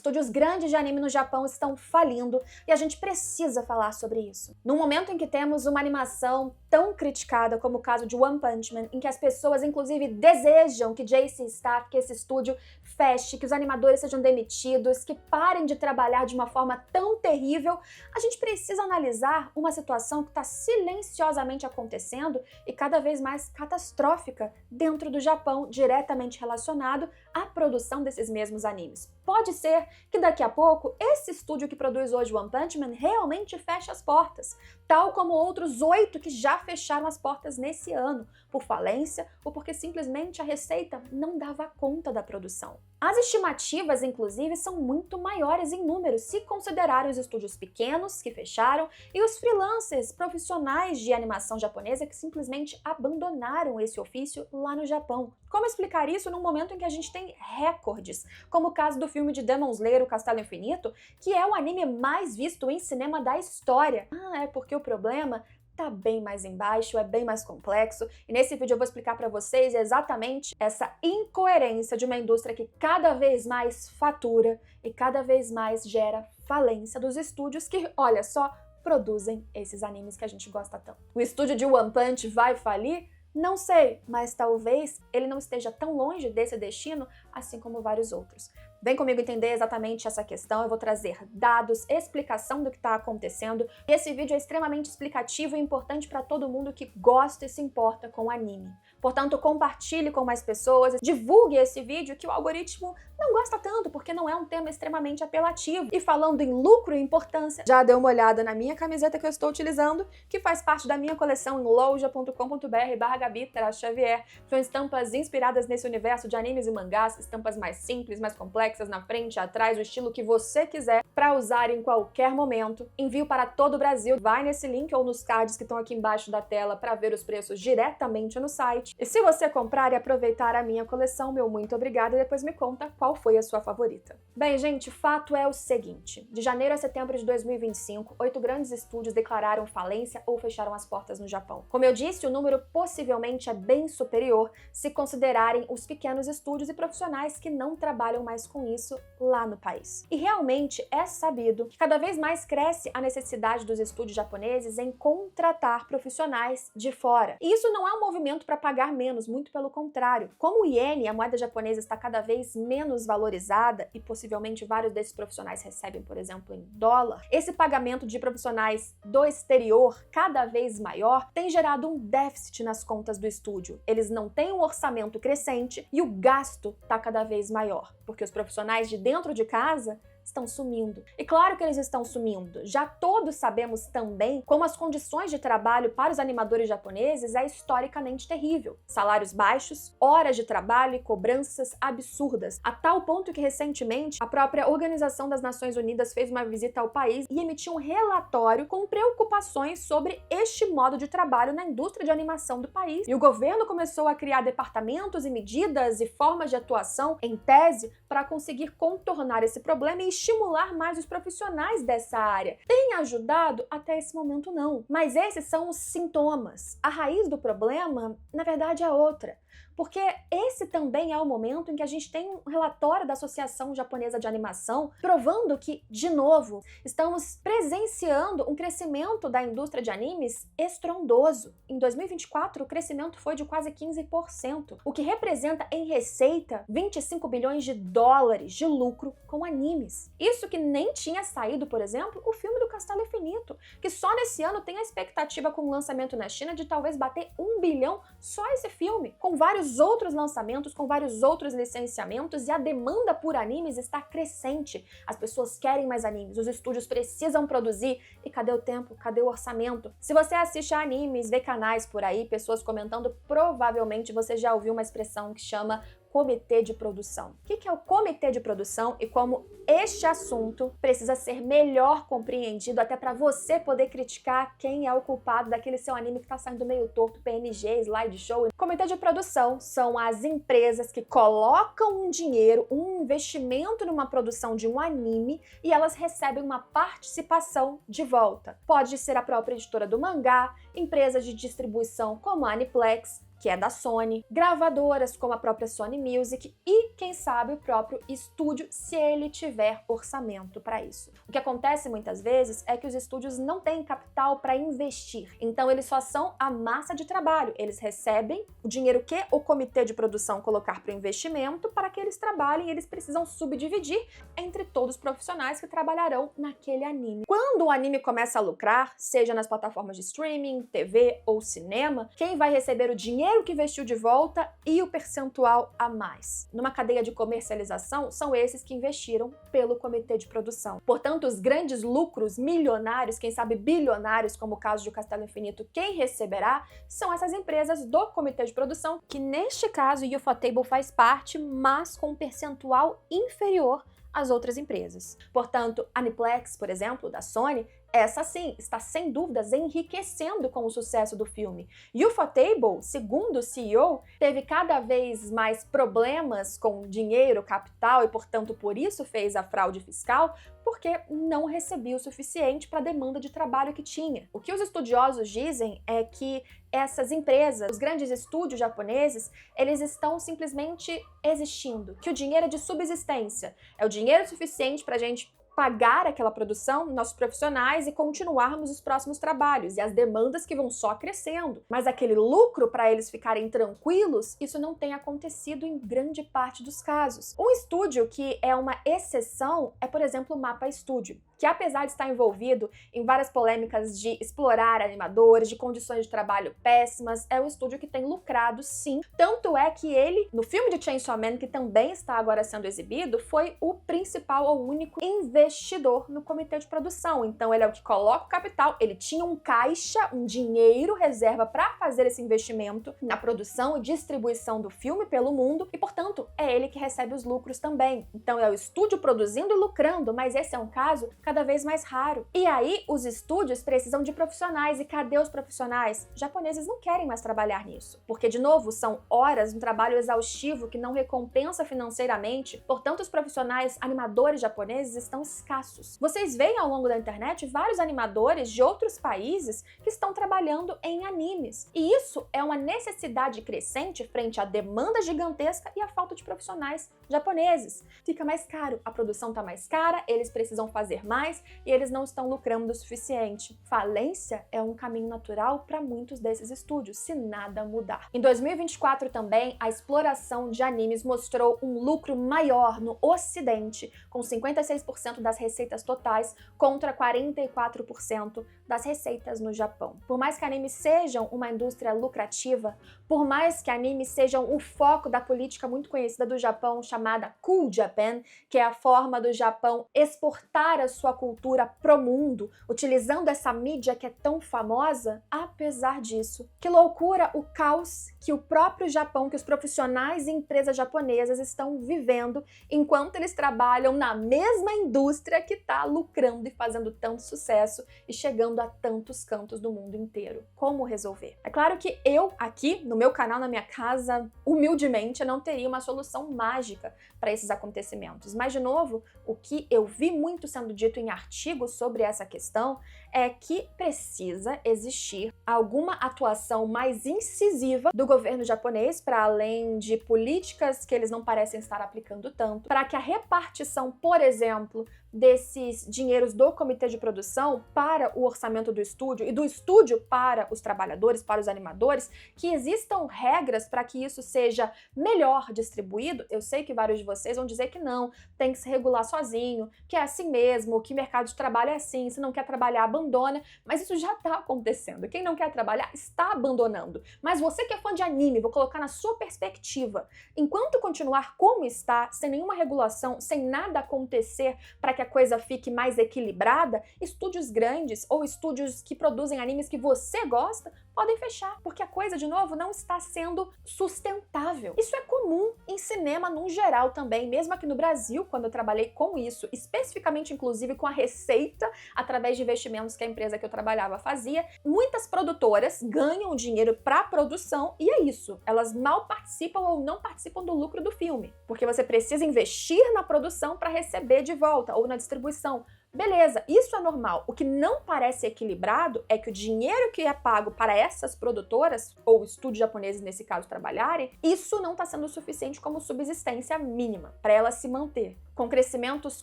estúdios grandes de anime no Japão estão falindo e a gente precisa falar sobre isso. No momento em que temos uma animação tão criticada como o caso de One Punch Man, em que as pessoas inclusive desejam que JC Staff, que esse estúdio feche, que os animadores sejam demitidos, que parem de trabalhar de uma forma tão terrível, a gente precisa analisar uma situação que está silenciosamente acontecendo e cada vez mais catastrófica dentro do Japão, diretamente relacionado à produção desses mesmos animes. Pode ser que daqui a pouco esse estúdio que produz hoje One Punch Man realmente feche as portas, tal como outros 8 que já fecharam as portas nesse ano, por falência ou porque simplesmente a receita não dava conta da produção. As estimativas, inclusive, são muito maiores em número se considerar os estúdios pequenos que fecharam e os freelancers profissionais de animação japonesa que simplesmente abandonaram esse ofício lá no Japão. Como explicar isso num momento em que a gente tem recordes, como o caso do filme de Demon Slayer, O Castelo Infinito, que é o anime mais visto em cinema da história? É porque o problema tá bem mais embaixo, é bem mais complexo, e nesse vídeo eu vou explicar para vocês exatamente essa incoerência de uma indústria que cada vez mais fatura e cada vez mais gera falência dos estúdios que, olha só, produzem esses animes que a gente gosta tanto. O estúdio de One Punch vai falir? Não sei, mas talvez ele não esteja tão longe desse destino, assim como vários outros. Vem comigo entender exatamente essa questão, eu vou trazer dados, explicação do que está acontecendo. E esse vídeo é extremamente explicativo e importante para todo mundo que gosta e se importa com anime. Portanto, compartilhe com mais pessoas, divulgue esse vídeo que o algoritmo não gosta tanto, porque não é um tema extremamente apelativo. E falando em lucro e importância, já deu uma olhada na minha camiseta que eu estou utilizando, que faz parte da minha coleção em loja.com.br/Gabi-Xavier. São estampas inspiradas nesse universo de animes e mangás, estampas mais simples, mais complexas, na frente, atrás, o estilo que você quiser, para usar em qualquer momento. Envio para todo o Brasil. Vai nesse link ou nos cards que estão aqui embaixo da tela para ver os preços diretamente no site. E se você comprar e aproveitar a minha coleção, meu muito obrigada e depois me conta qual foi a sua favorita. Bem, gente, fato é o seguinte. De janeiro a setembro de 2025, 8 grandes estúdios declararam falência ou fecharam as portas no Japão. Como eu disse, o número possivelmente é bem superior se considerarem os pequenos estúdios e profissionais que não trabalham mais com isso lá no país. E realmente é sabido que cada vez mais cresce a necessidade dos estúdios japoneses em contratar profissionais de fora. E isso não é um movimento para pagar menos, muito pelo contrário. Como o iene, a moeda japonesa, está cada vez menos valorizada e possivelmente vários desses profissionais recebem, por exemplo, em dólar, esse pagamento de profissionais do exterior cada vez maior tem gerado um déficit nas contas do estúdio. Eles não têm um orçamento crescente e o gasto está cada vez maior, porque os profissionais de dentro de casa estão sumindo. E claro que eles estão sumindo. Já todos sabemos também como as condições de trabalho para os animadores japoneses é historicamente terrível. Salários baixos, horas de trabalho e cobranças absurdas, a tal ponto que recentemente a própria Organização das Nações Unidas fez uma visita ao país e emitiu um relatório com preocupações sobre este modo de trabalho na indústria de animação do país. E o governo começou a criar departamentos e medidas e formas de atuação, em tese, para conseguir contornar esse problema e estimular mais os profissionais dessa área. Tem ajudado? Até esse momento não. Mas esses são os sintomas. A raiz do problema, na verdade, é outra. Porque esse também é o momento em que a gente tem um relatório da Associação Japonesa de Animação provando que, de novo, estamos presenciando um crescimento da indústria de animes estrondoso. Em 2024, o crescimento foi de quase 15%, o que representa em receita 25 bilhões de dólares de lucro com animes. Isso que nem tinha saído, por exemplo, o filme do Castelo Infinito, que só nesse ano tem a expectativa com o lançamento na China de talvez bater 1 bilhão só esse filme, com vários outros lançamentos, com vários outros licenciamentos, e a demanda por animes está crescente. As pessoas querem mais animes, os estúdios precisam produzir, e cadê o tempo? Cadê o orçamento? Se você assiste a animes, vê canais por aí, pessoas comentando, provavelmente você já ouviu uma expressão que chama comitê de produção. O que é o comitê de produção e como este assunto precisa ser melhor compreendido até para você poder criticar quem é o culpado daquele seu anime que está saindo meio torto, PNG, slideshow. Comitê de produção são as empresas que colocam um dinheiro, um investimento numa produção de um anime e elas recebem uma participação de volta. Pode ser a própria editora do mangá, empresas de distribuição como a Aniplex, que é da Sony, gravadoras como a própria Sony Music e, quem sabe, o próprio estúdio, se ele tiver orçamento para isso. O que acontece muitas vezes é que os estúdios não têm capital para investir, então eles só são a massa de trabalho, eles recebem o dinheiro que o comitê de produção colocar para o investimento para que eles trabalhem e eles precisam subdividir entre todos os profissionais que trabalharão naquele anime. Quando o anime começa a lucrar, seja nas plataformas de streaming, TV ou cinema, quem vai receber o dinheiro que investiu de volta e o percentual a mais? Numa cadeia de comercialização, são esses que investiram pelo comitê de produção. Portanto, os grandes lucros milionários, quem sabe bilionários, como o caso de Castelo Infinito, quem receberá são essas empresas do comitê de produção, que neste caso o Ufotable faz parte, mas com um percentual inferior às outras empresas. Portanto, a Aniplex, por exemplo, da Sony, essa sim está sem dúvidas enriquecendo com o sucesso do filme. E o Ufotable, segundo o CEO, teve cada vez mais problemas com dinheiro, capital e, portanto, por isso fez a fraude fiscal, porque não recebia o suficiente para a demanda de trabalho que tinha. O que os estudiosos dizem é que essas empresas, os grandes estúdios japoneses, eles estão simplesmente existindo, que o dinheiro é de subsistência, é o dinheiro suficiente para a gente pagar aquela produção, nossos profissionais e continuarmos os próximos trabalhos e as demandas que vão só crescendo. Mas aquele lucro para eles ficarem tranquilos, isso não tem acontecido em grande parte dos casos. Um estúdio que é uma exceção é, por exemplo, o Mapa Studio, que apesar de estar envolvido em várias polêmicas de explorar animadores, de condições de trabalho péssimas, é um estúdio que tem lucrado sim. Tanto é que ele, no filme de Chainsaw Man, que também está agora sendo exibido, foi o principal ou único investidor no comitê de produção. Então ele é o que coloca o capital, ele tinha um caixa, um dinheiro, reserva para fazer esse investimento na produção e distribuição do filme pelo mundo e, portanto, é ele que recebe os lucros também. Então é o estúdio produzindo e lucrando, mas esse é um caso cada vez mais raro. E aí os estúdios precisam de profissionais, e cadê os profissionais? Os japoneses não querem mais trabalhar nisso, porque de novo são horas, um trabalho exaustivo que não recompensa financeiramente, portanto os profissionais animadores japoneses estão escassos. Vocês veem ao longo da internet vários animadores de outros países que estão trabalhando em animes, e isso é uma necessidade crescente frente à demanda gigantesca e à falta de profissionais japoneses. Fica mais caro, a produção tá mais cara, eles precisam fazer mais e eles não estão lucrando o suficiente. Falência é um caminho natural para muitos desses estúdios, se nada mudar. Em 2024 também, a exploração de animes mostrou um lucro maior no Ocidente, com 56% das receitas totais contra 44% das receitas no Japão. Por mais que animes sejam uma indústria lucrativa, por mais que animes sejam o foco da política muito conhecida do Japão chamada Cool Japan, que é a forma do Japão exportar a sua cultura pro mundo, utilizando essa mídia que é tão famosa, apesar disso, que loucura o caos que o próprio Japão, que os profissionais e empresas japonesas estão vivendo enquanto eles trabalham na mesma indústria que está lucrando e fazendo tanto sucesso e chegando a tantos cantos do mundo inteiro. Como resolver? É claro que eu, aqui no meu canal, na minha casa, humildemente, eu não teria uma solução mágica para esses acontecimentos. Mas, de novo, o que eu vi muito sendo dito em artigos sobre essa questão é que precisa existir alguma atuação mais incisiva do governo japonês, para além de políticas que eles não parecem estar aplicando tanto, para que a repartição, por exemplo, desses dinheiros do comitê de produção para o orçamento do estúdio e do estúdio para os trabalhadores, para os animadores, que existam regras para que isso seja melhor distribuído. Eu sei que vários de vocês vão dizer que não, tem que se regular sozinho, que é assim mesmo, que mercado de trabalho é assim, se não quer trabalhar, abandona, mas isso já está acontecendo. Quem não quer trabalhar está abandonando. Mas você que é fã de anime, vou colocar na sua perspectiva, enquanto continuar como está, sem nenhuma regulação, sem nada acontecer para que a coisa fique mais equilibrada, estúdios grandes ou estúdios que produzem animes que você gosta podem fechar, porque a coisa, de novo, não está sendo sustentável. Isso é comum em cinema num geral também, mesmo aqui no Brasil, quando eu trabalhei com isso, especificamente, inclusive, com a receita através de investimentos que a empresa que eu trabalhava fazia. Muitas produtoras ganham dinheiro para produção e é isso. Elas mal participam ou não participam do lucro do filme, porque você precisa investir na produção para receber de volta, ou na distribuição, Beleza, isso é normal. O que não parece equilibrado é que o dinheiro que é pago para essas produtoras, ou estúdios japoneses nesse caso, trabalharem, isso não está sendo suficiente como subsistência mínima para ela se manter. Com crescimentos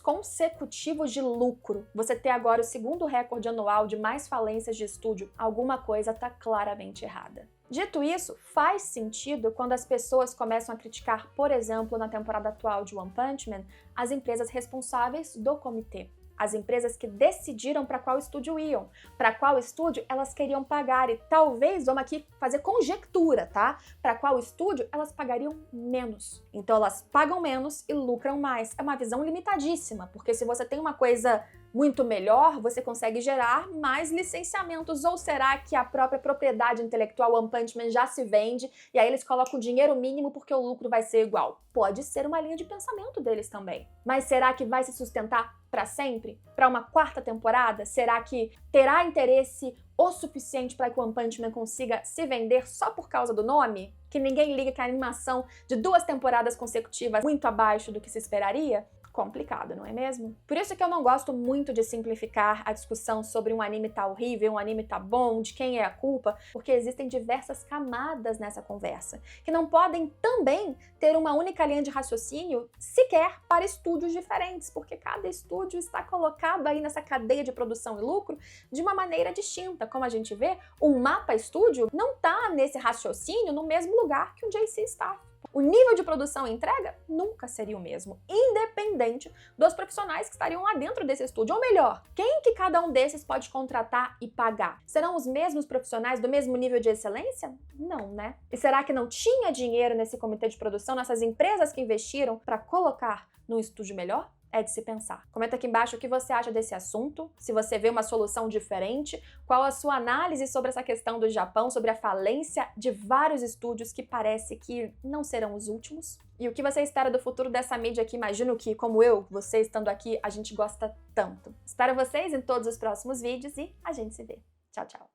consecutivos de lucro, você ter agora o segundo recorde anual de mais falências de estúdio, alguma coisa está claramente errada. Dito isso, faz sentido quando as pessoas começam a criticar, por exemplo, na temporada atual de One Punch Man, as empresas responsáveis do comitê. As empresas que decidiram para qual estúdio iam, para qual estúdio elas queriam pagar e talvez, vamos aqui fazer conjectura, tá? Para qual estúdio elas pagariam menos. Então elas pagam menos e lucram mais. É uma visão limitadíssima, porque se você tem uma coisa muito melhor, você consegue gerar mais licenciamentos. Ou será que a própria propriedade intelectual One Punch Man já se vende e aí eles colocam o dinheiro mínimo porque o lucro vai ser igual? Pode ser uma linha de pensamento deles também. Mas será que vai se sustentar para sempre? Para uma quarta temporada? Será que terá interesse o suficiente para que o One Punch Man consiga se vender só por causa do nome? Que ninguém liga que a animação de 2 temporadas consecutivas muito abaixo do que se esperaria? Complicado, não é mesmo? Por isso que eu não gosto muito de simplificar a discussão sobre um anime tá horrível, um anime tá bom, de quem é a culpa, porque existem diversas camadas nessa conversa, que não podem também ter uma única linha de raciocínio sequer para estúdios diferentes, porque cada estúdio está colocado aí nessa cadeia de produção e lucro de uma maneira distinta. Como a gente vê, o Mapa Studio não tá nesse raciocínio no mesmo lugar que o JC Staff. O nível de produção e entrega nunca seria o mesmo, independente dos profissionais que estariam lá dentro desse estúdio. Ou melhor, quem que cada um desses pode contratar e pagar? Serão os mesmos profissionais do mesmo nível de excelência? Não, né? E será que não tinha dinheiro nesse comitê de produção, nessas empresas que investiram para colocar num estúdio melhor? É de se pensar. Comenta aqui embaixo o que você acha desse assunto, se você vê uma solução diferente, qual a sua análise sobre essa questão do Japão, sobre a falência de vários estúdios que parece que não serão os últimos, e o que você espera do futuro dessa mídia que imagino que, como eu, você estando aqui, a gente gosta tanto. Espero vocês em todos os próximos vídeos e a gente se vê. Tchau, tchau!